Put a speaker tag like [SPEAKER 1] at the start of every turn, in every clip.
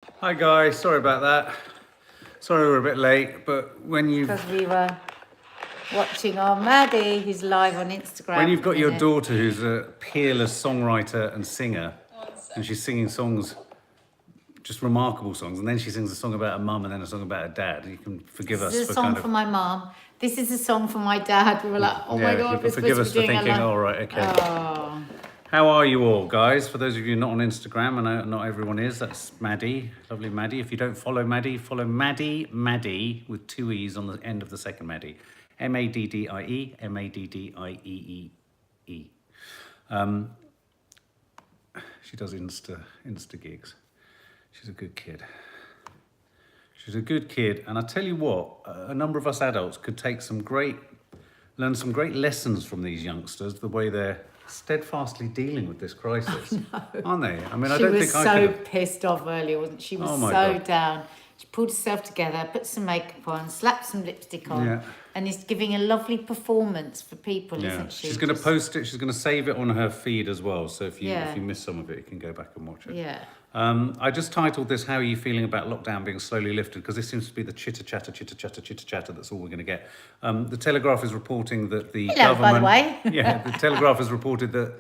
[SPEAKER 1] Hi guys, sorry about that. Sorry we're a bit late, but when
[SPEAKER 2] Because we were watching our Maddie, who's live on Instagram.
[SPEAKER 1] you've got your daughter who's a peerless songwriter and singer, and she's singing songs, just remarkable songs, and then she sings a song about her mum and then a song about her dad. You can forgive us
[SPEAKER 2] This is
[SPEAKER 1] for
[SPEAKER 2] a song
[SPEAKER 1] kind
[SPEAKER 2] for
[SPEAKER 1] of
[SPEAKER 2] my mum. This is a song for my dad. We were like, oh my God,
[SPEAKER 1] you
[SPEAKER 2] we're
[SPEAKER 1] can forgive us
[SPEAKER 2] supposed to
[SPEAKER 1] for
[SPEAKER 2] be doing
[SPEAKER 1] thinking,
[SPEAKER 2] a
[SPEAKER 1] oh right, okay.
[SPEAKER 2] Oh.
[SPEAKER 1] How are you all, guys? For those of you not on Instagram, I know not everyone is, that's Maddie, lovely Maddie. If you don't follow Maddie with two E's on the end of the second Maddie. M-A-D-D-I-E, M-A-D-D-I-E-E-E. She does Insta gigs. She's a good kid. She's a good kid, and I tell you what, a number of us adults could learn some great lessons from these youngsters, the way they're steadfastly dealing with this crisis, aren't they? I mean, I don't think I could.
[SPEAKER 2] She was so pissed off earlier, wasn't she? She was so down. She pulled herself together, put some makeup on, slapped some lipstick on, and is giving a lovely performance for people, isn't she?
[SPEAKER 1] She's going to post it. She's going to save it on her feed as well. So if you miss some of it, you can go back and watch it.
[SPEAKER 2] Yeah.
[SPEAKER 1] I just titled this, "How are you feeling about lockdown being slowly lifted?" Because this seems to be the chitter chatter. That's all we're going to get. The Telegraph is reporting that the government.
[SPEAKER 2] By the way.
[SPEAKER 1] The Telegraph has reported that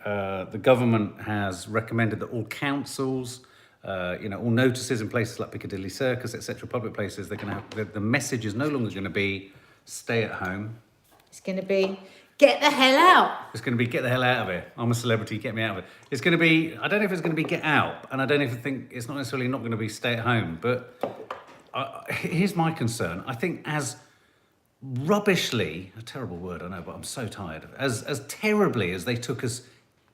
[SPEAKER 1] the government has recommended that all councils, all notices in places like Piccadilly Circus, etc., public places, they're going to have the message is no longer going to be stay at home.
[SPEAKER 2] It's going to be get the hell out.
[SPEAKER 1] It's going to be get the hell out of here. I'm a celebrity, get me out of it. It's going to be, I don't know if it's going to be get out, and I don't even think it's not necessarily not going to be stay at home, but here's my concern. I think as rubbishly, a terrible word, I know, but I'm so tired, as terribly as they took us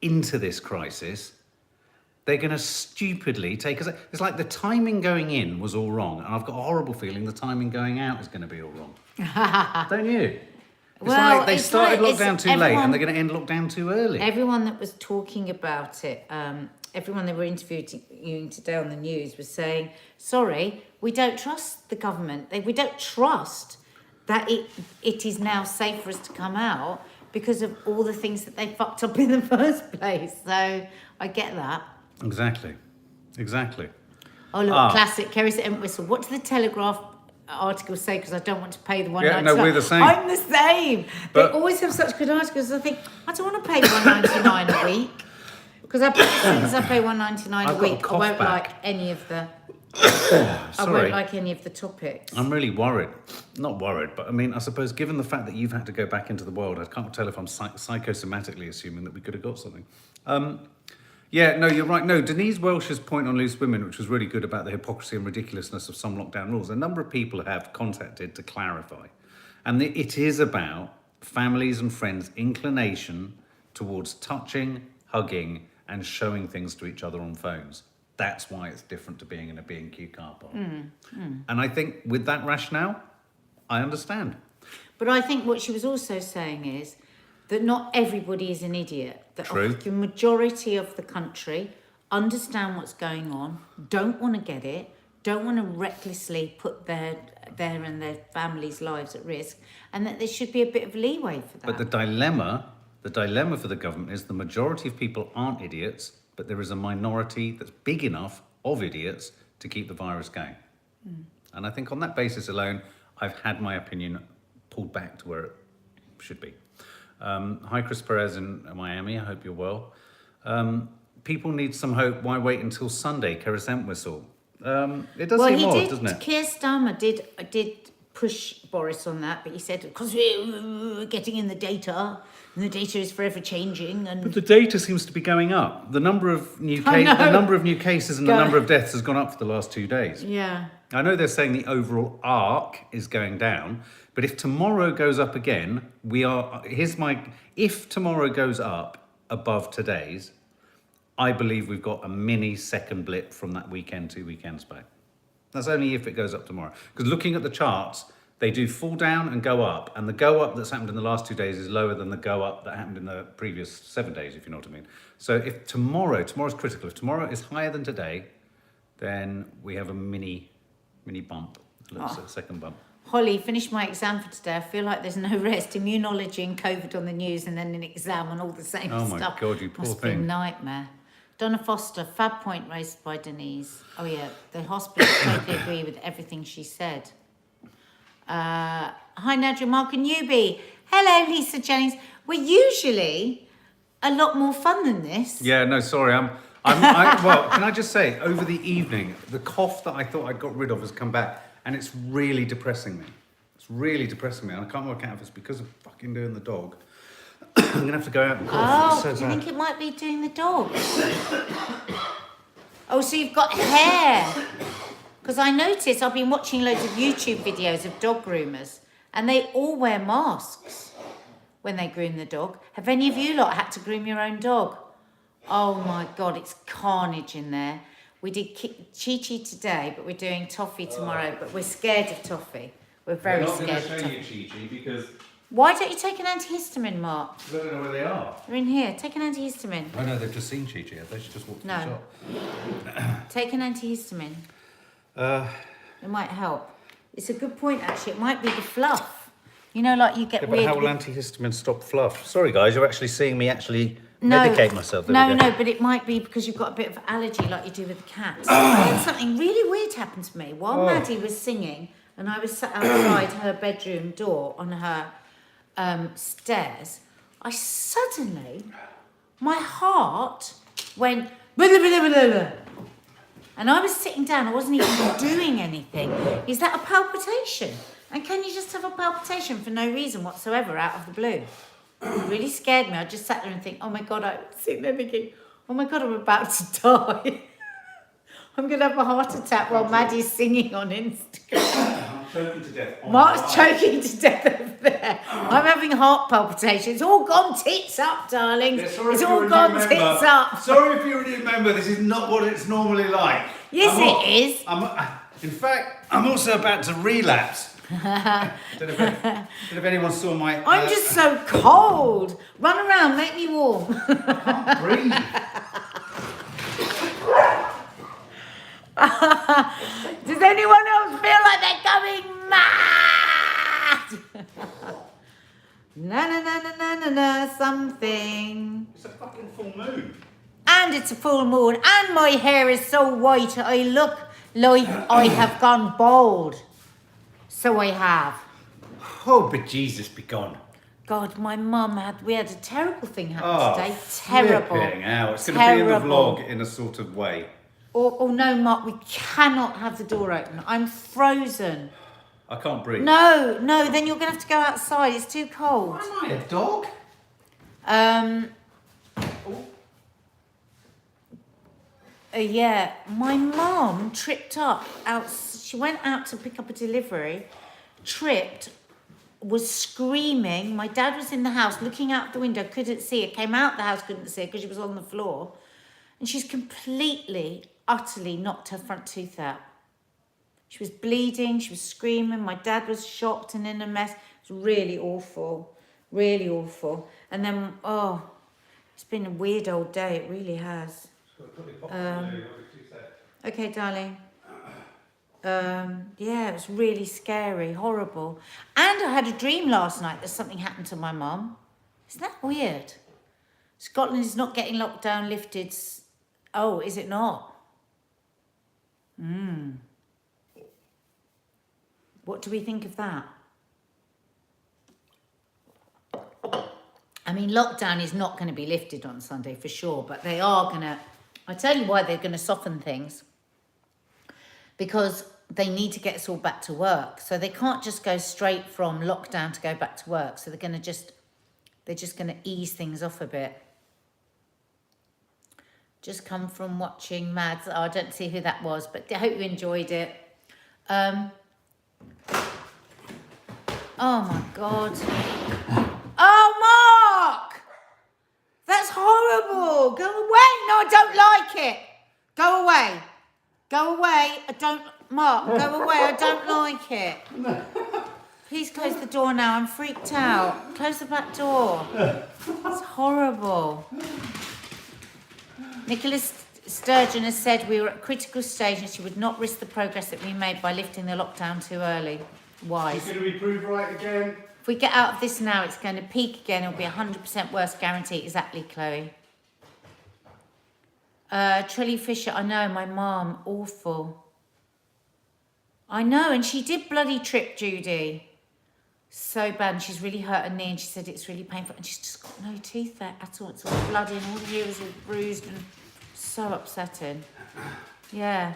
[SPEAKER 1] into this crisis, they're going to stupidly take us. It's like the timing going in was all wrong, and I've got a horrible feeling the timing going out is going to be all wrong. Don't you? It's like they started lockdown too late and they're going to end lockdown too early.
[SPEAKER 2] Everyone that was talking about it, everyone they were interviewing today on the news was saying, sorry, we don't trust the government. We don't trust that it is now safe for us to come out because of all the things that they fucked up in the first place. So I get that.
[SPEAKER 1] Exactly.
[SPEAKER 2] Oh, look, classic. Kerry said, whistle. What did the Telegraph article say? Because I don't want to pay the $1.99.
[SPEAKER 1] Yeah, no, we're the same.
[SPEAKER 2] I'm the same. But they always have such good articles. I think I don't want to pay $1.99 a week because I pay $1.99 a week. I won't like any of the. I won't like any of the topics.
[SPEAKER 1] I'm really worried. Not worried, but I mean, I suppose given the fact that you've had to go back into the world, I can't tell if I'm psychosomatically assuming that we could have got something. Yeah, no, you're right. No, Denise Welsh's point on loose women, which was really good about the hypocrisy and ridiculousness of some lockdown rules, a number of people have contacted to clarify. And it is about families and friends' inclination towards touching, hugging, and showing things to each other on phones. That's why it's different to being in a B&Q car park. And I think with that rationale, I understand.
[SPEAKER 2] But I think what she was also saying is that not everybody is an idiot. That the majority of the country understand what's going on, don't want to get it, don't want to recklessly put their and their families' lives at risk, and that there should be a bit of leeway for that.
[SPEAKER 1] But the dilemma for the government is the majority of people aren't idiots, but there is a minority that's big enough of idiots to keep the virus going. And I think on that basis alone, I've had my opinion pulled back to where it should be. Hi, Chris Perez in Miami. I hope you're well. People need some hope. Why wait until Sunday? Keris Entwistle. It does seem odd, doesn't it?
[SPEAKER 2] Keir Starmer did push Boris on that, but he said, because we're getting in the data, and the data is forever changing.
[SPEAKER 1] But the data seems to be going up. The number of new cases and the number of deaths has gone up for the last 2 days.
[SPEAKER 2] Yeah.
[SPEAKER 1] I know they're saying the overall arc is going down, but if tomorrow goes up again, if tomorrow goes up above today's, I believe we've got a mini second blip from that weekend 2 weekends back. That's only if it goes up tomorrow. Because looking at the charts, they do fall down and go up, and the go up that's happened in the last 2 days is lower than the go up that happened in the previous 7 days, if you know what I mean. So if tomorrow's critical, if tomorrow is higher than today, then we have a mini bump, a second bump.
[SPEAKER 2] Holly, finished my exam for today. I feel like there's no rest. Immunology and COVID on the news, and then an exam and all the same stuff.
[SPEAKER 1] Oh my God, you poor thing.
[SPEAKER 2] Must be a nightmare. Donna Foster, fab point raised by Denise. Oh yeah, the hospital totally agree with everything she said. Hi Nadia, Mark and Newbie. Hello Lisa Jennings. We're usually a lot more fun than this.
[SPEAKER 1] Yeah, no, sorry. Well, can I just say, over the evening, the cough that I thought I'd got rid of has come back, and it's really depressing me. It's really depressing me, and I can't work out if it's because of fucking doing the dog. I'm gonna have to go out and cough.
[SPEAKER 2] Oh,
[SPEAKER 1] It's
[SPEAKER 2] do
[SPEAKER 1] so
[SPEAKER 2] you
[SPEAKER 1] sad.
[SPEAKER 2] think it might be doing the dog? Oh, so you've got hair. Because I noticed I've been watching loads of YouTube videos of dog groomers, and they all wear masks when they groom the dog. Have any of you lot had to groom your own dog? Oh my God, it's carnage in there. We did Chi-Chi today, but we're doing Toffee tomorrow, but we're scared of Toffee. We're very scared of Toffee.
[SPEAKER 1] Chi-Chi because
[SPEAKER 2] Why don't you take an antihistamine, Mark?
[SPEAKER 1] I don't know where they are.
[SPEAKER 2] They're in here. Take an antihistamine.
[SPEAKER 1] I know they've just seen Chi-Chi. They should just walk to the
[SPEAKER 2] No.
[SPEAKER 1] shop.
[SPEAKER 2] Take an antihistamine. It might help. It's a good point, actually. It might be the fluff. You know, like you get
[SPEAKER 1] Yeah, but
[SPEAKER 2] weird...
[SPEAKER 1] how will antihistamine stop fluff? Sorry, guys, you're actually seeing me actually
[SPEAKER 2] No,
[SPEAKER 1] medicate myself. There we
[SPEAKER 2] no,
[SPEAKER 1] go.
[SPEAKER 2] no, but it might be because you've got a bit of allergy like you do with the cats. I had something really weird happen to me while Maddie was singing and I was sat outside her bedroom door on her stairs. I suddenly, my heart went... Blah, blah, blah, blah, blah. And I was sitting down, I wasn't even doing anything. Is that a palpitation? And can you just have a palpitation for no reason whatsoever out of the blue? It really scared me. I just sat there and think, oh my God, I was sitting there thinking, oh my God, I'm about to die. I'm going to have a heart attack while Maddie's singing on Instagram.
[SPEAKER 1] I'm choking to death.
[SPEAKER 2] Mark's choking to death over there. I'm having heart palpitations. It's all gone tits up, darling.
[SPEAKER 1] Yeah, sorry
[SPEAKER 2] It's
[SPEAKER 1] if
[SPEAKER 2] all
[SPEAKER 1] you're a
[SPEAKER 2] gone
[SPEAKER 1] new
[SPEAKER 2] tits
[SPEAKER 1] member.
[SPEAKER 2] up.
[SPEAKER 1] Sorry if you're a new member. This is not what it's normally like.
[SPEAKER 2] Yes, it is.
[SPEAKER 1] In fact, I'm also about to relapse. don't know if anyone saw my...
[SPEAKER 2] I'm just so cold. Run around, make me warm.
[SPEAKER 1] I can't breathe.
[SPEAKER 2] Does anyone else feel like they're going mad? Na na na na na na na something.
[SPEAKER 1] It's a fucking full moon.
[SPEAKER 2] And it's a full moon. And my hair is so white. I look like I have gone bald. So I have.
[SPEAKER 1] Oh, but Jesus be gone.
[SPEAKER 2] God, my mum we had a terrible thing happen
[SPEAKER 1] Oh,
[SPEAKER 2] today. Terrible.
[SPEAKER 1] flipping out. It's going to be in the
[SPEAKER 2] Terrible.
[SPEAKER 1] vlog in a sort of way.
[SPEAKER 2] Oh no, Mark, we cannot have the door open. I'm frozen.
[SPEAKER 1] I can't breathe.
[SPEAKER 2] No, then you're going to have to go outside. It's too cold.
[SPEAKER 1] Am I a dog?
[SPEAKER 2] Yeah, my mum tripped up out. She went out to pick up a delivery, tripped, was screaming. My dad was in the house looking out the window, couldn't see her. Came out the house, couldn't see her because she was on the floor. And she's completely, utterly knocked her front tooth out. She was bleeding, she was screaming. My dad was shocked and in a mess. It was really awful, really awful. And then, it's been a weird old day. It really has. Okay, darling. Yeah, it was really scary, horrible. And I had a dream last night that something happened to my mum. Isn't that weird? Scotland is not getting lockdown lifted. Oh, is it not? What do we think of that? I mean, lockdown is not going to be lifted on Sunday for sure, but they are going to... I tell you why they're going to soften things. Because they need to get us all back to work. So they can't just go straight from lockdown to go back to work. So they're just going to ease things off a bit. Just come from watching Mads. Oh, I don't see who that was, but I hope you enjoyed it. Oh my God. Oh, Mark! That's horrible. Go away. No, I don't like it. Go away. Go away. Mark, go away. I don't like it. Please close the door now. I'm freaked out. Close the back door. It's horrible. Nicholas Sturgeon has said we were at a critical stage and she would not risk the progress that we made by lifting the lockdown too early. Wise.
[SPEAKER 1] It's going to be proved right again.
[SPEAKER 2] If we get out of this now, it's going to peak again. It'll be 100% worse, guarantee. Exactly, Chloe. Trilly Fisher, I know, my mum, awful. I know, and she did bloody trip Judy. So bad, and she's really hurt her knee, and she said it's really painful, and she's just got no teeth there at all. It's all bloody, and all the ears all bruised, and so upsetting. Yeah.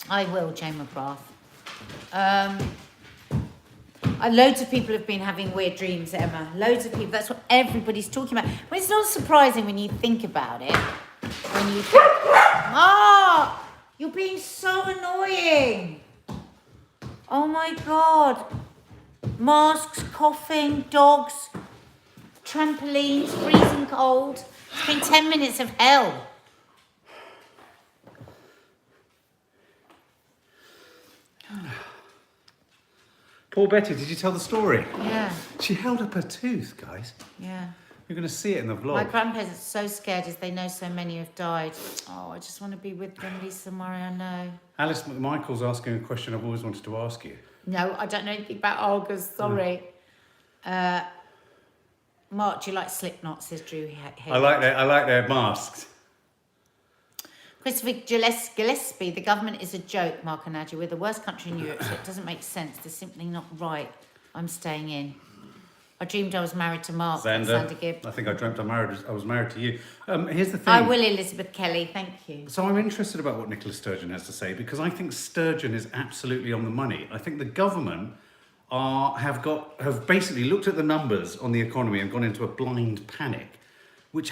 [SPEAKER 2] I will, Jane McGrath. Loads of people have been having weird dreams, Emma. Loads of people. That's what everybody's talking about. Well, it's not surprising when you think about it. When you think, Mark, you're being so annoying. Oh my God. Masks, coughing, dogs, trampolines, freezing cold. It's been 10 minutes of hell.
[SPEAKER 1] Poor Betty, did you tell the story?
[SPEAKER 2] Yeah.
[SPEAKER 1] She held up her tooth, guys.
[SPEAKER 2] Yeah.
[SPEAKER 1] You're going to see it in the vlog.
[SPEAKER 2] My grandparents are so scared as they know so many have died. Oh, I just want to be with them, Lisa Murray, I know.
[SPEAKER 1] Alice McMichael's asking a question I've always wanted to ask you.
[SPEAKER 2] No, I don't know anything about Olga's, sorry. Mark, do you like Slipknot, says Drew here.
[SPEAKER 1] I like their masks.
[SPEAKER 2] Christopher Gillespie, the government is a joke, Mark and Nadia. We're the worst country in Europe, so it doesn't make sense. They're simply not right. I'm staying in. I dreamed I was married to Mark.
[SPEAKER 1] Xander
[SPEAKER 2] Gibb.
[SPEAKER 1] I think I dreamt I was married to you. Here's the thing.
[SPEAKER 2] I will, Elizabeth Kelly, thank you.
[SPEAKER 1] So I'm interested about what Nicola Sturgeon has to say, because I think Sturgeon is absolutely on the money. I think the government have basically looked at the numbers on the economy and gone into a blind panic, which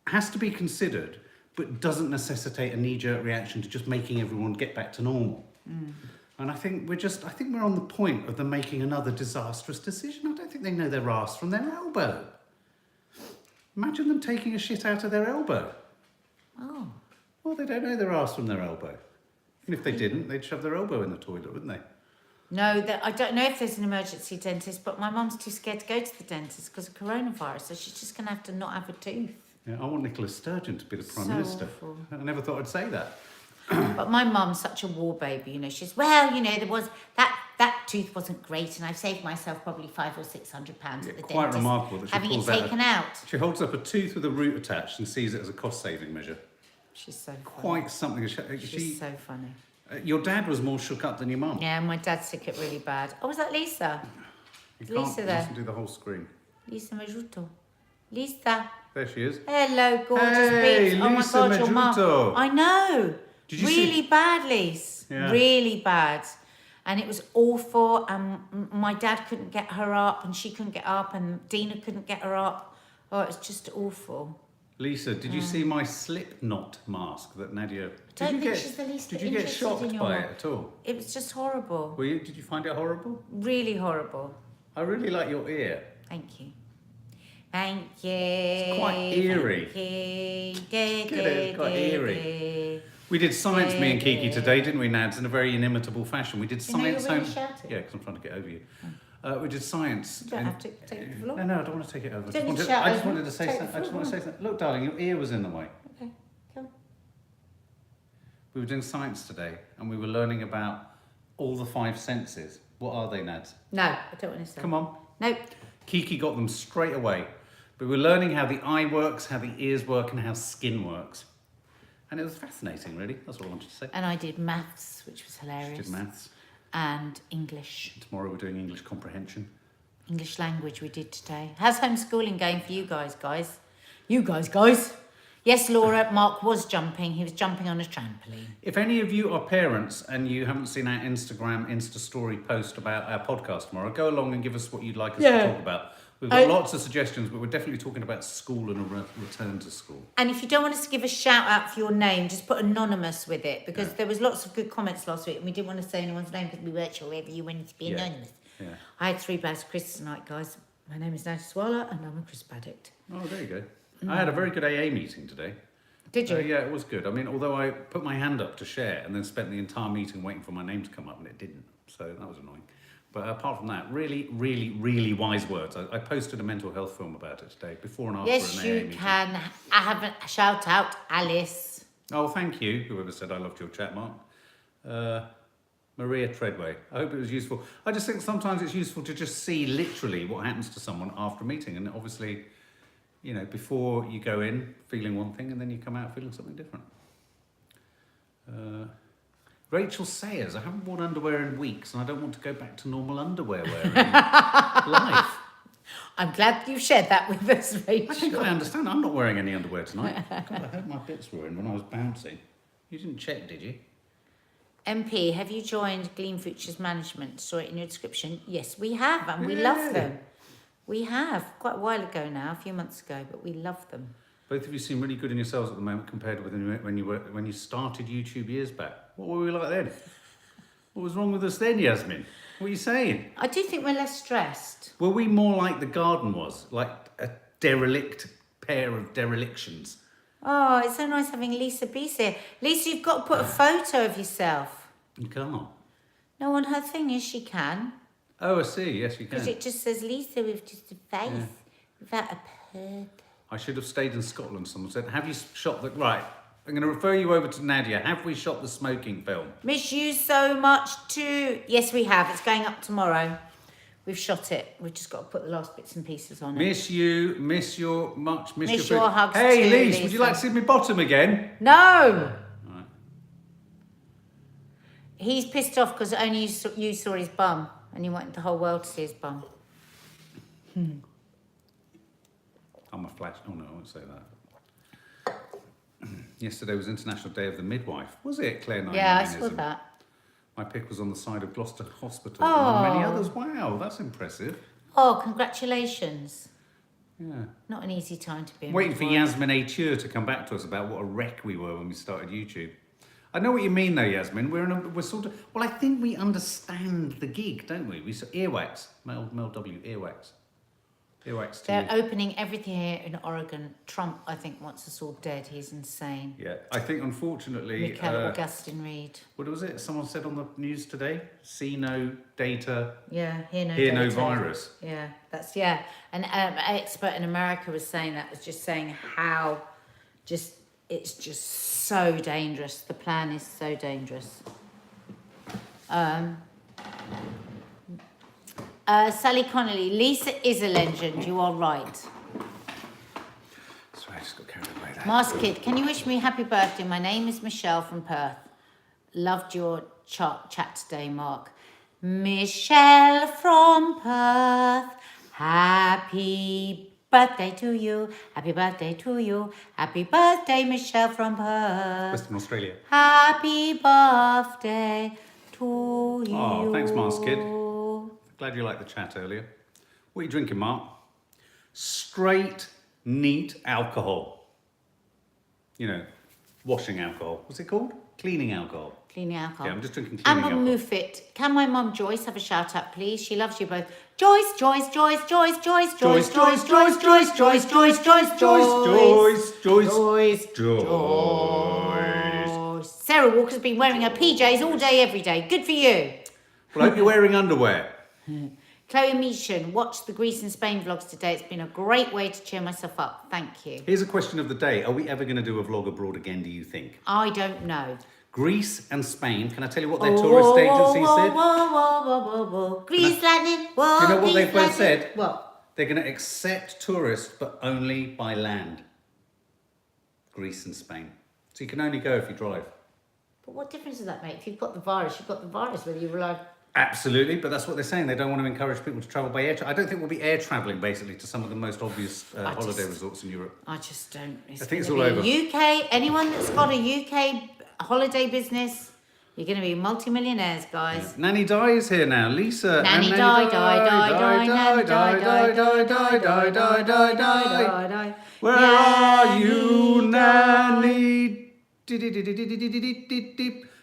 [SPEAKER 1] has to be considered, but doesn't necessitate a knee-jerk reaction to just making everyone get back to normal. And I think we're on the point of them making another disastrous decision. I don't think they know their arse from their elbow. Imagine them taking a shit out of their elbow.
[SPEAKER 2] Oh.
[SPEAKER 1] Well, they don't know their arse from their elbow. And if they didn't, they'd shove their elbow in the toilet, wouldn't they?
[SPEAKER 2] No, I don't know if there's an emergency dentist, but my mum's too scared to go to the dentist because of coronavirus, so she's just going to have to not have a tooth.
[SPEAKER 1] Yeah, I want Nicola Sturgeon to be the Prime
[SPEAKER 2] So
[SPEAKER 1] Minister.
[SPEAKER 2] awful.
[SPEAKER 1] I never thought I'd say that.
[SPEAKER 2] But my mum's such a war baby, you know. She's, well, you know, there was that tooth wasn't great, and I've saved myself probably £500 or £600 at the dentist.
[SPEAKER 1] Quite remarkable that she
[SPEAKER 2] having it
[SPEAKER 1] pulls out
[SPEAKER 2] taken out.
[SPEAKER 1] She holds up a tooth with a root attached and sees it as a cost-saving measure.
[SPEAKER 2] She's so funny.
[SPEAKER 1] Quite something.
[SPEAKER 2] She's so funny.
[SPEAKER 1] Your dad was more shook up than your mum.
[SPEAKER 2] Yeah, my dad took it really bad. Oh, was that Lisa?
[SPEAKER 1] You
[SPEAKER 2] Lisa
[SPEAKER 1] can't
[SPEAKER 2] there.
[SPEAKER 1] do the whole screen.
[SPEAKER 2] Lisa Majuto. Lisa.
[SPEAKER 1] There she is.
[SPEAKER 2] Hello, gorgeous
[SPEAKER 1] Hey,
[SPEAKER 2] beats. Oh my
[SPEAKER 1] Lisa
[SPEAKER 2] God, your mum.
[SPEAKER 1] Majuto.
[SPEAKER 2] I know.
[SPEAKER 1] Did you
[SPEAKER 2] really
[SPEAKER 1] see?
[SPEAKER 2] bad, Lise.
[SPEAKER 1] Yeah.
[SPEAKER 2] Really bad. And it was awful. And my dad couldn't get her up, and she couldn't get up, and Dina couldn't get her up. Oh, it was just awful.
[SPEAKER 1] Lisa, did you see my Slipknot mask that Nadia...
[SPEAKER 2] Don't think she's the least
[SPEAKER 1] Did you get
[SPEAKER 2] interested
[SPEAKER 1] shocked
[SPEAKER 2] in your
[SPEAKER 1] by
[SPEAKER 2] mum.
[SPEAKER 1] it at all?
[SPEAKER 2] It was just horrible.
[SPEAKER 1] Did you find it horrible?
[SPEAKER 2] Really horrible.
[SPEAKER 1] I really like your ear.
[SPEAKER 2] Thank you. Thank you.
[SPEAKER 1] It's quite eerie.
[SPEAKER 2] Thank you.
[SPEAKER 1] It's quite eerie. We did science, me and Kiki, today, didn't we, Nads? In a very inimitable fashion. We did
[SPEAKER 2] You know
[SPEAKER 1] science
[SPEAKER 2] you're really
[SPEAKER 1] home.
[SPEAKER 2] shouting.
[SPEAKER 1] Yeah, because I'm trying to get over you. We did science.
[SPEAKER 2] You don't have to take the vlog.
[SPEAKER 1] No, I don't want to take it over.
[SPEAKER 2] Don't need to shout
[SPEAKER 1] I just
[SPEAKER 2] over.
[SPEAKER 1] wanted to say
[SPEAKER 2] Take
[SPEAKER 1] something.
[SPEAKER 2] the
[SPEAKER 1] I just
[SPEAKER 2] vlog
[SPEAKER 1] want to say something. Look, darling, your ear was in the way.
[SPEAKER 2] Okay, come.
[SPEAKER 1] We were doing science today, and we were learning about all the 5 senses. What are they, Nads?
[SPEAKER 2] No, I don't want to say.
[SPEAKER 1] Come on.
[SPEAKER 2] Nope.
[SPEAKER 1] Kiki got them straight away. But we were learning how the eye works, how the ears work, and how skin works. And it was fascinating, really. That's what I wanted to say.
[SPEAKER 2] And I did maths, which was hilarious.
[SPEAKER 1] She did maths.
[SPEAKER 2] And English.
[SPEAKER 1] Tomorrow we're doing English comprehension.
[SPEAKER 2] English language we did today. How's homeschooling going for you guys? You guys. Yes, Laura, Mark was jumping. He was jumping on a trampoline.
[SPEAKER 1] If any of you are parents and you haven't seen our Insta story post about our podcast tomorrow, go along and give us what you'd like us to talk about. We've got lots of suggestions, but we're definitely talking about school and a return to school.
[SPEAKER 2] And if you don't want us to give a shout out for your name, just put anonymous with it, because there was lots of good comments last week and we didn't want to say anyone's name because we weren't sure whether you wanted to be anonymous.
[SPEAKER 1] Yeah.
[SPEAKER 2] I had 3 bags of crisps tonight, guys. My name is Nadia Sawalha and I'm a crisp addict.
[SPEAKER 1] Oh, there you go. I had a very good AA meeting today.
[SPEAKER 2] Did you?
[SPEAKER 1] Yeah, it was good. I mean, although I put my hand up to share and then spent the entire meeting waiting for my name to come up and it didn't. So that was annoying. But apart from that, really, really, really wise words. I posted a mental health film about it today, before and after
[SPEAKER 2] Yes,
[SPEAKER 1] an AA
[SPEAKER 2] you
[SPEAKER 1] meeting.
[SPEAKER 2] can. I have a shout out, Alice.
[SPEAKER 1] Oh, thank you, whoever said I loved your chat, Mark. Maria Treadway. I hope it was useful. I just think sometimes it's useful to just see literally what happens to someone after a meeting. And obviously, before you go in feeling one thing and then you come out feeling something different. Rachel Sayers, I haven't worn underwear in weeks and I don't want to go back to normal underwear wearing life.
[SPEAKER 2] I'm glad you shared that with us, Rachel.
[SPEAKER 1] I think I understand. I'm not wearing any underwear tonight. God, I hope my bits were in when I was bouncing. You didn't check, did you?
[SPEAKER 2] MP, have you joined GLEAM Futures Management? Saw it in your description. Yes, we have, and we love them. We have, quite a while ago now, a few months ago, but we love them.
[SPEAKER 1] Both of you seem really good in yourselves at the moment compared with when you started YouTube years back. What were we like then? What was wrong with us then, Yasmin? What are you saying?
[SPEAKER 2] I do think we're less stressed.
[SPEAKER 1] Were we more like the garden was? Like a derelict pair of derelictions?
[SPEAKER 2] Oh, it's so nice having Lisa Beast here. Lisa, you've got to put a photo of yourself.
[SPEAKER 1] You can't.
[SPEAKER 2] No, on her thing is she can.
[SPEAKER 1] Oh, I see. Yes, you can.
[SPEAKER 2] Because it just says Lisa with just a face, without a purpose.
[SPEAKER 1] I should have stayed in Scotland. Someone said, have you shot the... Right, I'm going to refer you over to Nadia. Have we shot the smoking film?
[SPEAKER 2] Miss you so much too. Yes, we have. It's going up tomorrow. We've shot it. We've just got to put the last bits and pieces on it.
[SPEAKER 1] Miss you, miss your much,
[SPEAKER 2] Miss your hugs
[SPEAKER 1] Hey,
[SPEAKER 2] too,
[SPEAKER 1] Lise,
[SPEAKER 2] Lisa.
[SPEAKER 1] would you like to see me bottom again?
[SPEAKER 2] No!
[SPEAKER 1] Right.
[SPEAKER 2] He's pissed off because only you saw his bum and you wanted the whole world to see his bum.
[SPEAKER 1] I'm a flash. Oh, no, I won't say that. Yesterday was International Day of the Midwife. Was it, Claire?
[SPEAKER 2] Yeah, I saw that.
[SPEAKER 1] My pic was on the side of Gloucester Hospital
[SPEAKER 2] Oh.
[SPEAKER 1] and many others. Wow, that's impressive.
[SPEAKER 2] Oh, congratulations.
[SPEAKER 1] Yeah.
[SPEAKER 2] Not an easy time to be a
[SPEAKER 1] Waiting for
[SPEAKER 2] midwife.
[SPEAKER 1] Yasmin Ature to come back to us about what a wreck we were when we started YouTube. I know what you mean though, Yasmin. We're sort of... Well, I think we understand the gig, don't we? Earwax. Mel W, earwax. Earwax to
[SPEAKER 2] They're
[SPEAKER 1] you.
[SPEAKER 2] opening everything here in Oregon. Trump, I think, wants us all dead. He's insane.
[SPEAKER 1] Yeah, I think unfortunately...
[SPEAKER 2] Michael Augustine Reed.
[SPEAKER 1] What was it? Someone said on the news today? See no data,
[SPEAKER 2] Yeah, hear no
[SPEAKER 1] hear no
[SPEAKER 2] data.
[SPEAKER 1] virus.
[SPEAKER 2] Yeah, that's, yeah. An expert in America was saying that, was just saying how it's just so dangerous. The plan is so dangerous. Sally Connolly, Lisa is a legend, you are right.
[SPEAKER 1] Sorry, I just got carried away there.
[SPEAKER 2] Mars Kid, can you wish me happy birthday? My name is Michelle from Perth. Loved your chat today, Mark. Michelle from Perth, happy birthday to you. Happy birthday to you. Happy birthday, Michelle from Perth.
[SPEAKER 1] Western Australia.
[SPEAKER 2] Happy birthday to you.
[SPEAKER 1] Oh, thanks, Mars Kid. Glad you liked the chat earlier. What are you drinking, Mark? Straight, neat alcohol. You know, washing alcohol. What's it called? Cleaning alcohol.
[SPEAKER 2] Cleaning alcohol.
[SPEAKER 1] Yeah, I'm just drinking cleaning
[SPEAKER 2] Amber
[SPEAKER 1] alcohol.
[SPEAKER 2] Muffet, can my mum Joyce have a shout out, please? She loves you both. Joyce, Joyce, Joyce, Joyce, Joyce, Joyce, Joyce, Joyce, Joyce, Joyce, Joyce, Joyce, Joyce, Joyce. Sarah Walker's been wearing her PJs all day, every day. Good for you.
[SPEAKER 1] Well, I hope you're wearing underwear.
[SPEAKER 2] Chloe Meechan, watched the Greece and Spain vlogs today. It's been a great way to cheer myself up. Thank you.
[SPEAKER 1] Here's a question of the day. Are we ever going to do a vlog abroad again, do you think?
[SPEAKER 2] I don't know.
[SPEAKER 1] Greece and Spain, can I tell you what their tourist agency said?
[SPEAKER 2] Greece lightning.
[SPEAKER 1] Do you know what they've both said?
[SPEAKER 2] What?
[SPEAKER 1] They're going to accept tourists, but only by land. Greece and Spain. So you can only go if you drive.
[SPEAKER 2] But what difference does that make? If you've got the virus, you've got the virus, whether you rely...
[SPEAKER 1] Absolutely, but that's what they're saying. They don't want to encourage people to travel by air. I don't think we'll be air travelling, basically, to some of the most obvious holiday resorts in Europe.
[SPEAKER 2] I just don't...
[SPEAKER 1] I think it's
[SPEAKER 2] gonna
[SPEAKER 1] all
[SPEAKER 2] be
[SPEAKER 1] over.
[SPEAKER 2] UK, anyone that's got a UK holiday business, you're going to be multi-millionaires, guys.
[SPEAKER 1] Nanny Di is here now. Lisa.
[SPEAKER 2] Nanny
[SPEAKER 1] and
[SPEAKER 2] die, Nanny die.
[SPEAKER 1] Where are you, Nanny?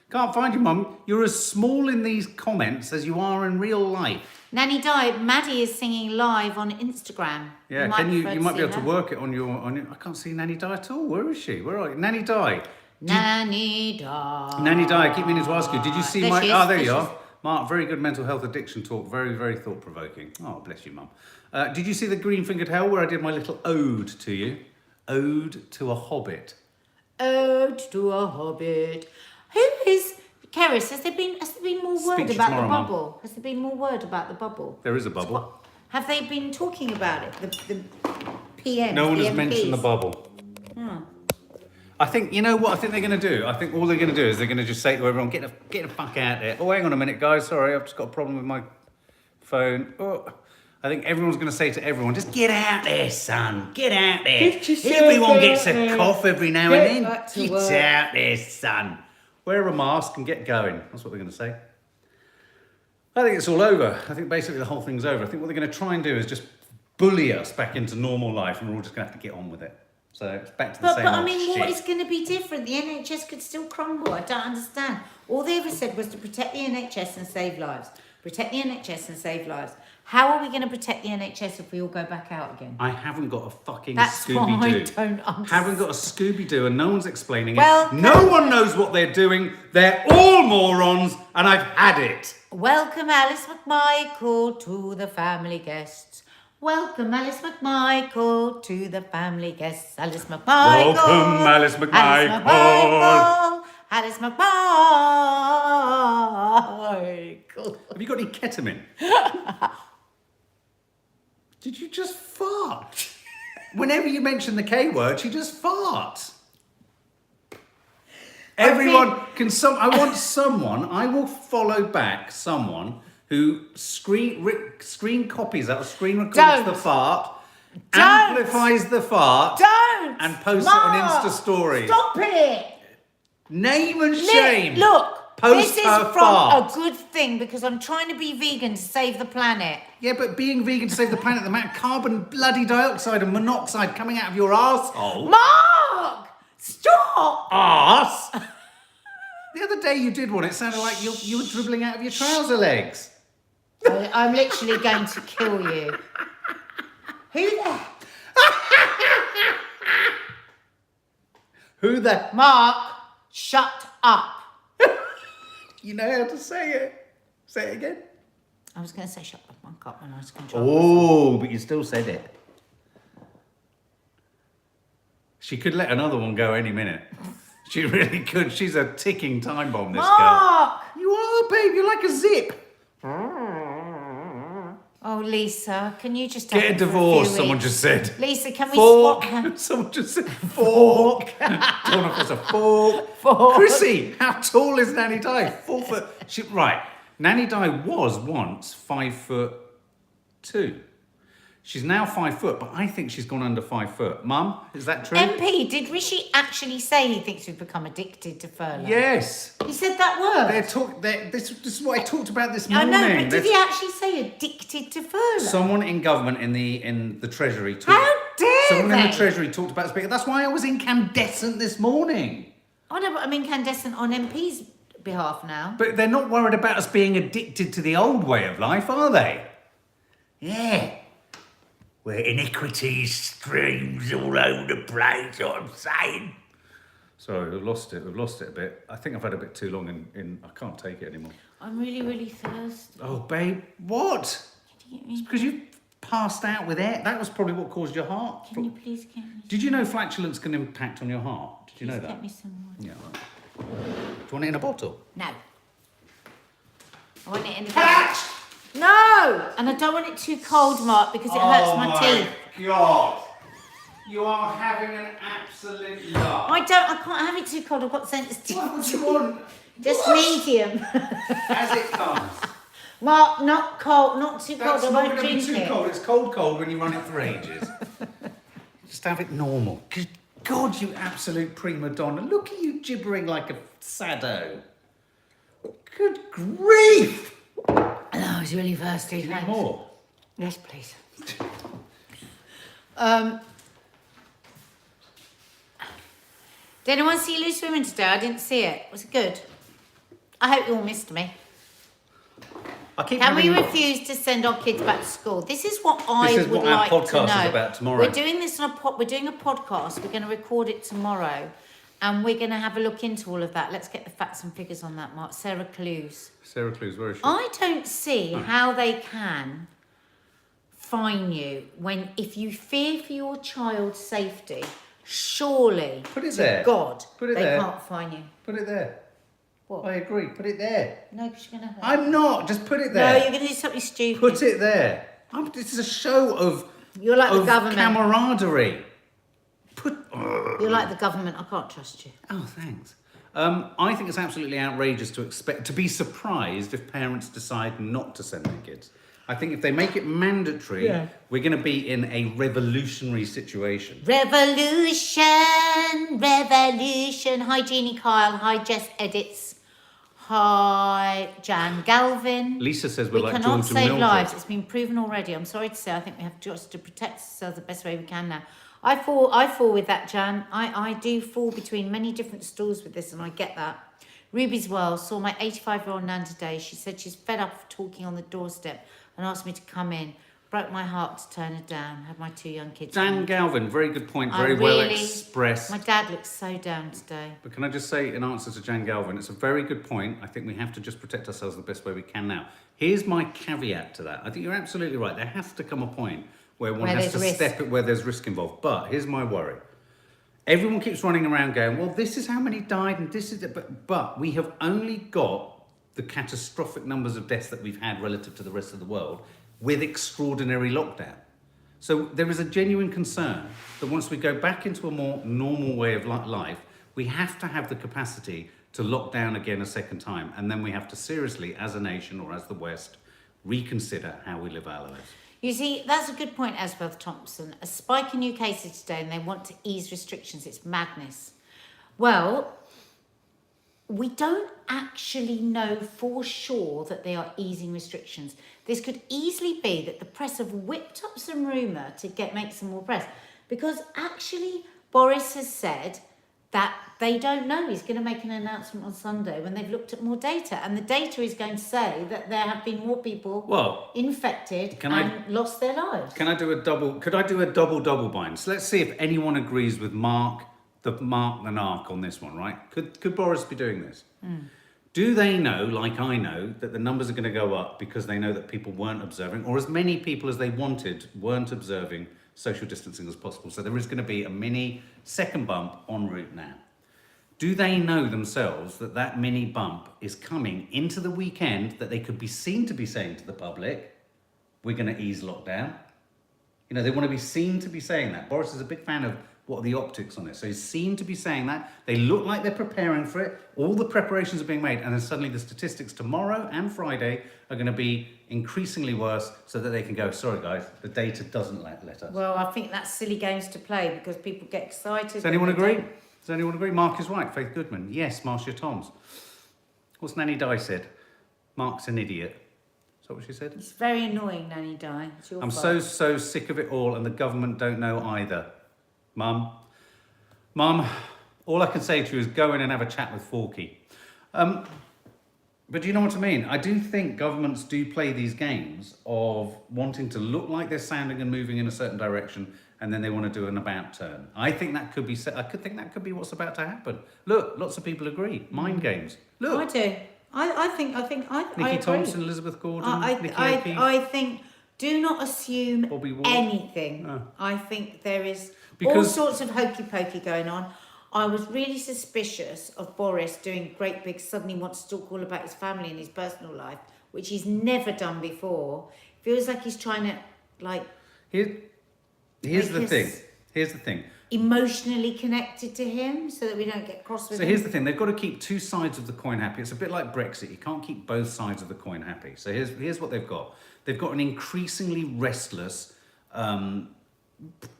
[SPEAKER 1] Can't find you, Mum. You're as small in these comments as you are in real life.
[SPEAKER 2] Nanny Di, Maddie is singing live on Instagram.
[SPEAKER 1] Yeah, you might be able to work it on your I can't see Nanny Di at all. Where is she? Where are you? Nanny Di.
[SPEAKER 2] Nanny Di.
[SPEAKER 1] Nanny Di, I keep meaning to ask you. Did you see
[SPEAKER 2] There
[SPEAKER 1] my...
[SPEAKER 2] she is,
[SPEAKER 1] Oh, there
[SPEAKER 2] there
[SPEAKER 1] you
[SPEAKER 2] she
[SPEAKER 1] are.
[SPEAKER 2] is.
[SPEAKER 1] Mark, very good mental health addiction talk. Very, very thought-provoking. Oh, bless you, Mum. Did you see the Green-Fingered Hell where I did my little ode to you? Ode to a Hobbit.
[SPEAKER 2] Ode to a Hobbit. Who is... Keris, has there been more word
[SPEAKER 1] Speak to you
[SPEAKER 2] about
[SPEAKER 1] tomorrow,
[SPEAKER 2] the
[SPEAKER 1] Mum.
[SPEAKER 2] bubble? Has there been more word about the bubble?
[SPEAKER 1] There is a bubble.
[SPEAKER 2] Have they been talking about it? The PMs.
[SPEAKER 1] No one
[SPEAKER 2] the
[SPEAKER 1] has mentioned the
[SPEAKER 2] MPs.
[SPEAKER 1] bubble. I think, you know what I think they're going to do? I think all they're going to do is they're going to just say to everyone, get the fuck out there. Oh, hang on a minute, guys. Sorry, I've just got a problem with my phone. Oh. I think everyone's going to say to everyone, just get out there, son. Get out there. Everyone gets a cough every now and then. Get out there, son. Wear a mask and get going. That's what they're going to say. I think it's all over. I think basically the whole thing's over. I think what they're going to try and do is just bully us back into normal life, and we're all just going to have to get on with it. So it's back to the same
[SPEAKER 2] But I
[SPEAKER 1] old
[SPEAKER 2] mean,
[SPEAKER 1] shit.
[SPEAKER 2] what is going to be different? The NHS could still crumble. I don't understand. All they ever said was to protect the NHS and save lives. Protect the NHS and save lives. How are we going to protect the NHS if we all go back out again?
[SPEAKER 1] I haven't got a fucking
[SPEAKER 2] That's why I
[SPEAKER 1] Scooby-Doo.
[SPEAKER 2] don't understand.
[SPEAKER 1] Haven't got a Scooby-Doo, and no one's explaining
[SPEAKER 2] Well,
[SPEAKER 1] it. No one knows what they're doing. They're all morons, and I've had it.
[SPEAKER 2] Welcome Alice McMichael to the family guests. Welcome Alice McMichael to the family guests. Alice McMichael.
[SPEAKER 1] Welcome, Alice McMichael.
[SPEAKER 2] Alice McMichael.
[SPEAKER 1] Have you got any ketamine? Did you just fart? Whenever you mention the K word, she just farts. Everyone I want someone, I will follow back someone who screen copies that, or screen records the fart, amplifies the fart, and posts it on Insta stories.
[SPEAKER 2] Stop it!
[SPEAKER 1] Name and shame.
[SPEAKER 2] Look,
[SPEAKER 1] Post
[SPEAKER 2] this is
[SPEAKER 1] her
[SPEAKER 2] from
[SPEAKER 1] fart.
[SPEAKER 2] a good thing because I'm trying to be vegan to save the planet.
[SPEAKER 1] Yeah, but being vegan to save the planet, the amount of carbon, bloody dioxide and monoxide coming out of your arsehole.
[SPEAKER 2] Mark! Stop!
[SPEAKER 1] Arse! The other day you did one, it sounded like you were dribbling out of your trouser legs.
[SPEAKER 2] I'm literally going to kill you. Who the...
[SPEAKER 1] Who the...
[SPEAKER 2] Mark, shut up.
[SPEAKER 1] You know how to say it. Say it again.
[SPEAKER 2] I was going to say shut up, Mark, up when I was control.
[SPEAKER 1] Oh, but you still said it. She could let another one go any minute. She really could. She's a ticking time bomb, this girl.
[SPEAKER 2] Mark!
[SPEAKER 1] You are, babe. You're like a zip.
[SPEAKER 2] Oh, Lisa, can you just
[SPEAKER 1] Get a
[SPEAKER 2] have it for
[SPEAKER 1] divorce,
[SPEAKER 2] few
[SPEAKER 1] someone
[SPEAKER 2] weeks?
[SPEAKER 1] just said.
[SPEAKER 2] Lisa, can we
[SPEAKER 1] Fork.
[SPEAKER 2] swap?
[SPEAKER 1] Someone just said fork. Don't know if it's a fork.
[SPEAKER 2] Fork.
[SPEAKER 1] Chrissy, how tall is Nanny Di? 4 foot. Right. Nanny Di was once 5'2". She's now 5 foot, but I think she's gone under 5 foot. Mum, is that true?
[SPEAKER 2] MP, did Rishi actually say he thinks we've become addicted to furlough?
[SPEAKER 1] Yes.
[SPEAKER 2] He said that word?
[SPEAKER 1] This is what I talked about this
[SPEAKER 2] I
[SPEAKER 1] morning.
[SPEAKER 2] know, but did he actually say addicted to furlough?
[SPEAKER 1] Someone in government in the Treasury talked.
[SPEAKER 2] How dare
[SPEAKER 1] Someone in
[SPEAKER 2] they?
[SPEAKER 1] the Treasury talked about speaking. That's why I was incandescent this morning.
[SPEAKER 2] Oh no, but I'm incandescent on MP's behalf now.
[SPEAKER 1] But they're not worried about us being addicted to the old way of life, are they? Yeah. Where iniquity streams all over the place, what I'm saying. Sorry, we've lost it. We've lost it a bit. I think I've had a bit too long in I can't take it anymore.
[SPEAKER 2] I'm really, really thirsty.
[SPEAKER 1] Oh, babe, what? It's because you passed out with air. That was probably what caused your heart.
[SPEAKER 2] Can you please get me?
[SPEAKER 1] Did you know flatulence can impact on your heart? Did you know that?
[SPEAKER 2] Get me some water.
[SPEAKER 1] Yeah. Do you want it in a bottle?
[SPEAKER 2] No. I want it in the glass. No! And I don't want it too cold, Mark, because it hurts my teeth.
[SPEAKER 1] God. You are having an absolute laugh.
[SPEAKER 2] I can't have it too cold. I've got sensitive.
[SPEAKER 1] What do you want?
[SPEAKER 2] Just
[SPEAKER 1] What?
[SPEAKER 2] medium.
[SPEAKER 1] As it comes.
[SPEAKER 2] Mark, not cold, not too cold.
[SPEAKER 1] That's
[SPEAKER 2] I
[SPEAKER 1] not
[SPEAKER 2] won't
[SPEAKER 1] going to be
[SPEAKER 2] drink
[SPEAKER 1] too
[SPEAKER 2] it.
[SPEAKER 1] cold. It's cold when you run it for ages. Just have it normal. Good God, you absolute prima donna. Look at you gibbering like a sado. Good grief.
[SPEAKER 2] Oh, I was really thirsty.
[SPEAKER 1] Need
[SPEAKER 2] Thanks.
[SPEAKER 1] more?
[SPEAKER 2] Yes, please. Did anyone see Loose Women today? I didn't see it. Was it good? I hope you all missed me.
[SPEAKER 1] I keep
[SPEAKER 2] Can we
[SPEAKER 1] having-
[SPEAKER 2] refuse to send our kids back to school? This is what I
[SPEAKER 1] This is
[SPEAKER 2] would
[SPEAKER 1] what our
[SPEAKER 2] like to
[SPEAKER 1] podcast
[SPEAKER 2] know.
[SPEAKER 1] is about tomorrow.
[SPEAKER 2] We're doing this on we're doing a podcast. We're going to record it tomorrow, and we're going to have a look into all of that. Let's get the facts and figures on that, Mark. Sarah Clues.
[SPEAKER 1] Sarah Clues, where is she?
[SPEAKER 2] I don't see how they can fine you if you fear for your child's safety. Surely,
[SPEAKER 1] Put it
[SPEAKER 2] to
[SPEAKER 1] there.
[SPEAKER 2] God,
[SPEAKER 1] Put it
[SPEAKER 2] they
[SPEAKER 1] there.
[SPEAKER 2] can't fine you.
[SPEAKER 1] Put it there.
[SPEAKER 2] What?
[SPEAKER 1] I agree. Put it there.
[SPEAKER 2] No, because you're going to hurt.
[SPEAKER 1] I'm not. Just put it
[SPEAKER 2] No,
[SPEAKER 1] there.
[SPEAKER 2] you're going to do something stupid.
[SPEAKER 1] Put it there. This is a show of
[SPEAKER 2] You're like the
[SPEAKER 1] of
[SPEAKER 2] government.
[SPEAKER 1] camaraderie.
[SPEAKER 2] You're like the government. I can't trust you.
[SPEAKER 1] Oh, thanks. I think it's absolutely outrageous to be surprised if parents decide not to send their kids. I think if they make it mandatory, we're going to be in a revolutionary situation.
[SPEAKER 2] Revolution. Hi, Jeannie Kyle. Hi, Jess Edits. Hi, Jan Galvin.
[SPEAKER 1] Lisa says we're like
[SPEAKER 2] cannot
[SPEAKER 1] George and
[SPEAKER 2] save
[SPEAKER 1] Mildred.
[SPEAKER 2] lives. It's been proven already. I'm sorry to say, I think we have just to protect ourselves the best way we can now. I fall with that, Jan. I do fall between many different stools with this, and I get that. Ruby's well saw my 85-year-old nan today. She said she's fed up of talking on the doorstep and asked me to come in. Broke my heart to turn her down. Had my 2 young kids.
[SPEAKER 1] Dan Galvin, very good point, very well expressed.
[SPEAKER 2] My dad looks so down today.
[SPEAKER 1] But can I just say, in answer to Jan Galvin, it's a very good point. I think we have to just protect ourselves the best way we can now. Here's my caveat to that. I think you're absolutely right. There has to come a point where one has to step it where there's risk involved. But here's my worry. Everyone keeps running around going, well, this is how many died and this is it. But we have only got the catastrophic numbers of deaths that we've had relative to the rest of the world with extraordinary lockdown. So there is a genuine concern that once we go back into a more normal way of life, we have to have the capacity to lock down again a second time. And then we have to seriously, as a nation or as the West, reconsider how we live our lives.
[SPEAKER 2] You see, that's a good point, Elspeth Thompson. A spike in new cases today and they want to ease restrictions. It's madness. Well, we don't actually know for sure that they are easing restrictions. This could easily be that the press have whipped up some rumour to make some more press. Because actually, Boris has said that they don't know. He's going to make an announcement on Sunday when they've looked at more data. And the data is going to say that there have been more people infected and lost their lives.
[SPEAKER 1] Could I do a double bind? So let's see if anyone agrees with Mark the narc on this one, right? Could Boris be doing this? Do they know, like I know, that the numbers are going to go up because they know that people weren't observing, or as many people as they wanted weren't observing social distancing as possible? So there is going to be a mini second bump en route now. Do they know themselves that that mini bump is coming into the weekend, that they could be seen to be saying to the public, we're going to ease lockdown? You know, they want to be seen to be saying that. Boris is a big fan of what are the optics on it. So he's seen to be saying that. They look like they're preparing for it. All the preparations are being made. And then suddenly the statistics tomorrow and Friday are going to be increasingly worse so that they can go, sorry guys, the data doesn't let us.
[SPEAKER 2] Well, I think that's silly games to play because people get excited.
[SPEAKER 1] Does anyone agree? Does anyone agree? Mark is right. Faith Goodman. Yes, Marcia Toms. What's Nanny Di said? Mark's an idiot. Is that what she said?
[SPEAKER 2] It's very annoying, Nanny Di. It's your fault.
[SPEAKER 1] so sick of it all and the government don't know either. Mum, all I can say to you is go in and have a chat with Forky. But do you know what I mean? I do think governments do play these games of wanting to look like they're sounding and moving in a certain direction, and then they want to do an about turn. I think that could be what's about to happen. Look, lots of people agree. Mind games. Look.
[SPEAKER 2] I do. I think
[SPEAKER 1] Nikki Thompson, Elizabeth Gordon, Nikki O'Keefe.
[SPEAKER 2] I think do not assume anything. I think there is all sorts of hokey pokey going on. I was really suspicious of Boris doing great big suddenly wants to talk all about his family and his personal life, which he's never done before. Feels like he's trying to
[SPEAKER 1] Here's the thing.
[SPEAKER 2] Emotionally connected to him so that we don't get cross with him.
[SPEAKER 1] So here's the thing. They've got to keep two sides of the coin happy. It's a bit like Brexit. You can't keep both sides of the coin happy. So here's what they've got. They've got an increasingly restless,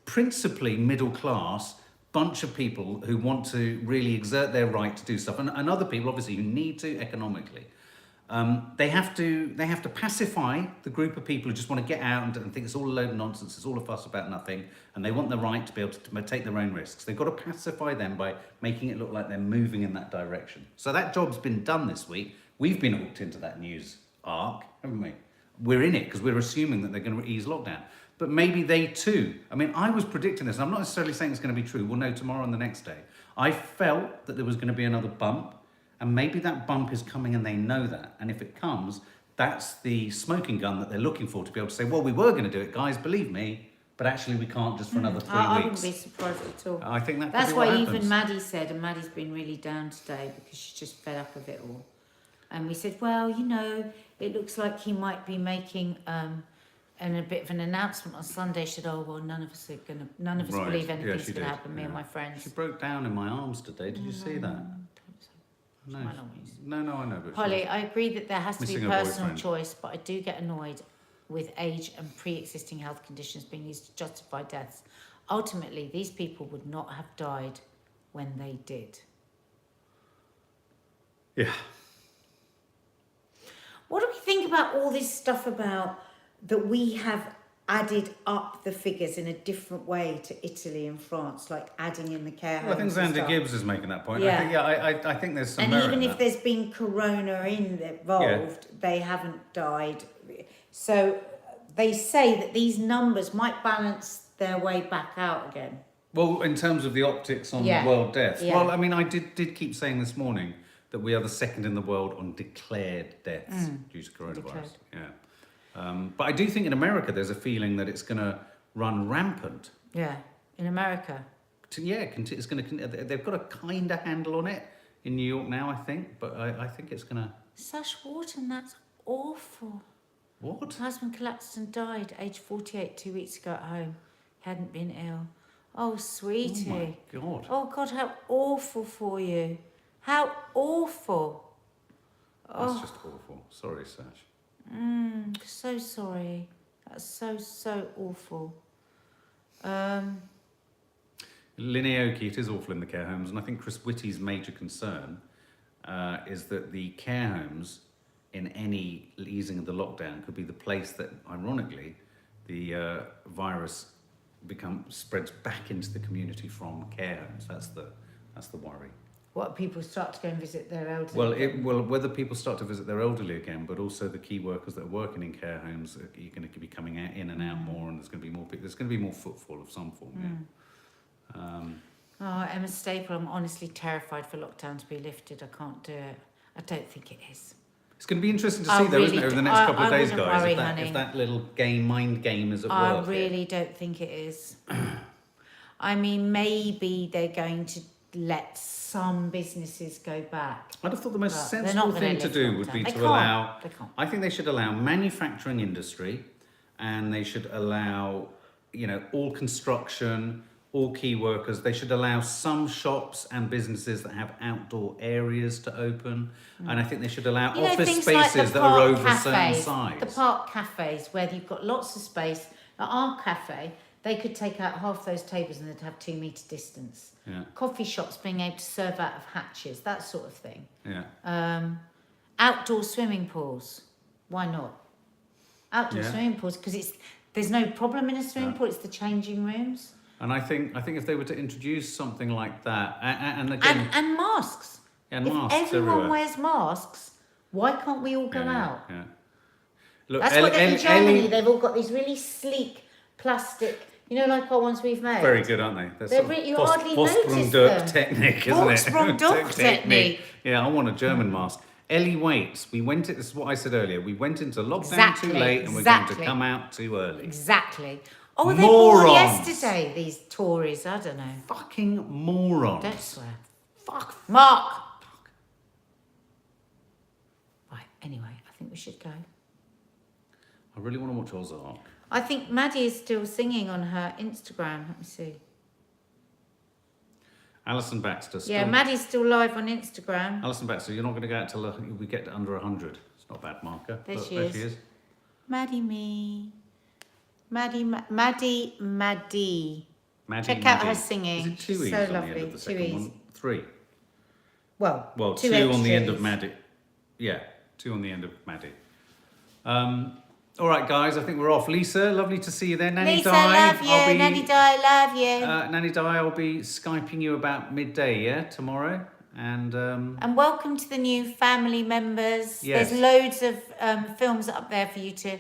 [SPEAKER 1] principally middle class bunch of people who want to really exert their right to do stuff, and other people obviously who need to economically. They have to pacify the group of people who just want to get out and think it's all a load of nonsense, it's all a fuss about nothing, and they want the right to be able to take their own risks. They've got to pacify them by making it look like they're moving in that direction. So that job's been done this week. We've been hooked into that news arc, haven't we? We're in it because we're assuming that they're going to ease lockdown. But maybe they too. I mean, I was predicting this. And I'm not necessarily saying it's going to be true. We'll know tomorrow and the next day. I felt that there was going to be another bump. And maybe that bump is coming and they know that. And if it comes, that's the smoking gun that they're looking for to be able to say, well, we were going to do it, guys, believe me. But actually, we can't just for another 3 weeks.
[SPEAKER 2] I wouldn't be surprised at all.
[SPEAKER 1] I think
[SPEAKER 2] that's why even Maddie said, and Maddie's been really down today because she's just fed up of it all. And we said, well, you know, it looks like he might be making and a bit of an announcement on Sunday said, "Oh well, none of us
[SPEAKER 1] Right.
[SPEAKER 2] believe
[SPEAKER 1] Yeah,
[SPEAKER 2] anything's
[SPEAKER 1] she
[SPEAKER 2] going to
[SPEAKER 1] did.
[SPEAKER 2] happen." Me and my friends.
[SPEAKER 1] She broke down in my arms today. Did you see that? No,
[SPEAKER 2] Might not be.
[SPEAKER 1] no, I know. But
[SPEAKER 2] Holly, I agree that there has to be
[SPEAKER 1] missing her
[SPEAKER 2] personal
[SPEAKER 1] boyfriend.
[SPEAKER 2] choice, but I do get annoyed with age and pre-existing health conditions being used to justify deaths. Ultimately, these people would not have died when they did.
[SPEAKER 1] Yeah.
[SPEAKER 2] What do we think about all this stuff about that we have added up the figures in a different way to Italy and France, like adding in the care homes?
[SPEAKER 1] Well, I think
[SPEAKER 2] and
[SPEAKER 1] Xander
[SPEAKER 2] stuff?
[SPEAKER 1] Gibbs is making that point.
[SPEAKER 2] Yeah.
[SPEAKER 1] I think there's some
[SPEAKER 2] And
[SPEAKER 1] merit
[SPEAKER 2] even
[SPEAKER 1] in
[SPEAKER 2] if
[SPEAKER 1] that.
[SPEAKER 2] there's been corona involved, they haven't died. So they say that these numbers might balance their way back out again.
[SPEAKER 1] Well, in terms of the optics on
[SPEAKER 2] Yeah.
[SPEAKER 1] world deaths,
[SPEAKER 2] Yeah.
[SPEAKER 1] well, I mean, I did keep saying this morning that we are the second in the world on declared deaths due to coronavirus.
[SPEAKER 2] Declared.
[SPEAKER 1] Yeah. But I do think in America there's a feeling that it's going to run rampant.
[SPEAKER 2] Yeah, in America.
[SPEAKER 1] It's going to. They've got a kind of handle on it in New York now, I think. But I think it's going to.
[SPEAKER 2] Sash Wharton, that's awful.
[SPEAKER 1] What?
[SPEAKER 2] Her husband collapsed and died, aged 48, 2 weeks ago at home. He hadn't been ill. Oh, sweetie.
[SPEAKER 1] Oh my God.
[SPEAKER 2] Oh, God, how awful for you. How awful.
[SPEAKER 1] That's just awful. Sorry, Sash.
[SPEAKER 2] So sorry. That's so awful.
[SPEAKER 1] Lineoki, it is awful in the care homes, and I think Chris Whitty's major concern is that the care homes, in any easing of the lockdown, could be the place that, ironically, the virus spreads back into the community from care homes. That's the worry.
[SPEAKER 2] What, people start to go and visit their elderly?
[SPEAKER 1] Well, whether people start to visit their elderly again, but also the key workers that are working in care homes are going to be coming out in and out more, and there's going to be more. There's going to be more footfall of some form. Yeah.
[SPEAKER 2] Oh, Emma Staple, I'm honestly terrified for lockdown to be lifted. I can't do it. I don't think it is.
[SPEAKER 1] It's going to be interesting to see, though, isn't it, over the next couple of days,
[SPEAKER 2] wouldn't
[SPEAKER 1] guys?
[SPEAKER 2] worry,
[SPEAKER 1] If that little mind game is at work.
[SPEAKER 2] I really don't think it is. I mean, maybe they're going to let some businesses go back.
[SPEAKER 1] I'd have thought the most
[SPEAKER 2] But they're
[SPEAKER 1] sensible
[SPEAKER 2] not gonna
[SPEAKER 1] thing to
[SPEAKER 2] lift
[SPEAKER 1] do
[SPEAKER 2] lockdown.
[SPEAKER 1] would be
[SPEAKER 2] They
[SPEAKER 1] to
[SPEAKER 2] can't.
[SPEAKER 1] allow.
[SPEAKER 2] They can't.
[SPEAKER 1] I think they should allow manufacturing industry, and they should allow, all construction, all key workers. They should allow some shops and businesses that have outdoor areas to open, and I think they should allow office
[SPEAKER 2] things
[SPEAKER 1] spaces
[SPEAKER 2] like the
[SPEAKER 1] that are
[SPEAKER 2] park
[SPEAKER 1] over a certain
[SPEAKER 2] cafes,
[SPEAKER 1] size.
[SPEAKER 2] the park cafes where you've got lots of space. At our cafe, they could take out half those tables and they'd have 2 metre distance.
[SPEAKER 1] Yeah.
[SPEAKER 2] Coffee shops being able to serve out of hatches, that sort of thing.
[SPEAKER 1] Yeah.
[SPEAKER 2] Outdoor swimming pools, why not? Outdoor
[SPEAKER 1] Yeah.
[SPEAKER 2] swimming pools, because there's no problem in a swimming
[SPEAKER 1] Yeah.
[SPEAKER 2] pool, it's the changing rooms.
[SPEAKER 1] And I think if they were to introduce something like that, and again,
[SPEAKER 2] And masks.
[SPEAKER 1] and
[SPEAKER 2] If
[SPEAKER 1] masks
[SPEAKER 2] everyone
[SPEAKER 1] everywhere.
[SPEAKER 2] wears masks, why can't we all go out?
[SPEAKER 1] Yeah. Look,
[SPEAKER 2] That's what in Germany, they've all got these really sleek plastic, like our ones we've made.
[SPEAKER 1] Very good, aren't they?
[SPEAKER 2] You hardly notice them.
[SPEAKER 1] Technique, isn't it?
[SPEAKER 2] Vorsprung technique.
[SPEAKER 1] Yeah, I want a German mask. Ellie Waits, this is what I said earlier, we went into lockdown too late and we're going to come out too early.
[SPEAKER 2] Exactly. Oh, they were
[SPEAKER 1] Morons.
[SPEAKER 2] yesterday, these Tories, I don't know.
[SPEAKER 1] Fucking morons.
[SPEAKER 2] Don't swear.
[SPEAKER 1] Fuck.
[SPEAKER 2] Mark! Right, anyway, I think we should go.
[SPEAKER 1] I really want to watch Ozark.
[SPEAKER 2] I think Maddie is still singing on her Instagram. Let me see.
[SPEAKER 1] Alison Baxter.
[SPEAKER 2] Yeah, Maddie's still live on Instagram.
[SPEAKER 1] Alison Baxter, you're not going to go out till we get to under 100. It's not a bad marker.
[SPEAKER 2] There
[SPEAKER 1] Look,
[SPEAKER 2] she
[SPEAKER 1] there
[SPEAKER 2] is.
[SPEAKER 1] she is.
[SPEAKER 2] Maddie me. Maddie.
[SPEAKER 1] Maddie,
[SPEAKER 2] Check out her
[SPEAKER 1] Maddie.
[SPEAKER 2] singing.
[SPEAKER 1] Is it 2
[SPEAKER 2] She's
[SPEAKER 1] E's
[SPEAKER 2] so
[SPEAKER 1] on the
[SPEAKER 2] lovely.
[SPEAKER 1] end of the
[SPEAKER 2] 2
[SPEAKER 1] second
[SPEAKER 2] E's.
[SPEAKER 1] one? 3.
[SPEAKER 2] Well,
[SPEAKER 1] 2 on the end of Maddie. Yeah, 2 on the end of Maddie. All right, guys, I think we're off. Lisa, lovely to see you there. Nanny
[SPEAKER 2] Lisa,
[SPEAKER 1] Di,
[SPEAKER 2] love you. Nanny Di, love you.
[SPEAKER 1] Nanny Di, I'll be Skyping you about midday, yeah, tomorrow. And
[SPEAKER 2] And welcome to the new family members.
[SPEAKER 1] Yes.
[SPEAKER 2] There's loads of films up there for you to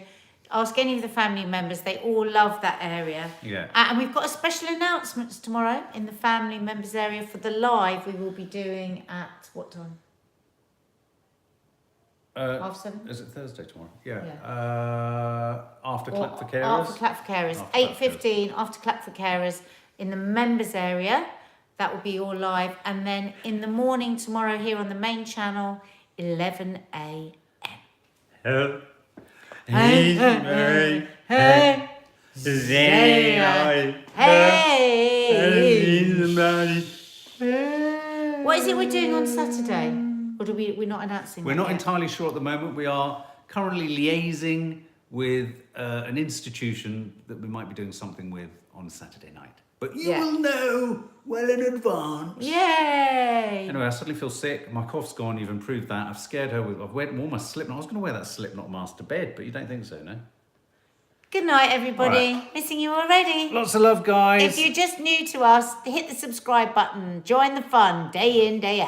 [SPEAKER 2] ask any of the family members. They all love that area.
[SPEAKER 1] Yeah.
[SPEAKER 2] And we've got a special announcements tomorrow in the family members area for the live we will be doing at what time? 7:30?
[SPEAKER 1] Is it Thursday tomorrow? Yeah.
[SPEAKER 2] Yeah.
[SPEAKER 1] After Clap for Carers.
[SPEAKER 2] After Clap for Carers.
[SPEAKER 1] After Clap for
[SPEAKER 2] 8:15 after Clap for Carers in the members area. That will be all live. And then in the morning tomorrow here on the main channel, 11 a.m.
[SPEAKER 1] Hello.
[SPEAKER 2] Hey, hey, hey, What is it we're doing on Saturday? Or we're not announcing
[SPEAKER 1] We're
[SPEAKER 2] that
[SPEAKER 1] not
[SPEAKER 2] yet?
[SPEAKER 1] entirely sure at the moment. We are currently liaising with an institution that we might be doing something with on Saturday night. But you will know well in advance.
[SPEAKER 2] Yay!
[SPEAKER 1] Anyway, I suddenly feel sick. My cough's gone. You've improved that. I've scared her. I've worn my Slipknot. I was going to wear that Slipknot mask to bed, but you don't think so, no?
[SPEAKER 2] Good night, everybody.
[SPEAKER 1] All
[SPEAKER 2] Missing you already.
[SPEAKER 1] Lots of love, guys.
[SPEAKER 2] If you're just new to us, hit the subscribe button. Join the fun day in, day out.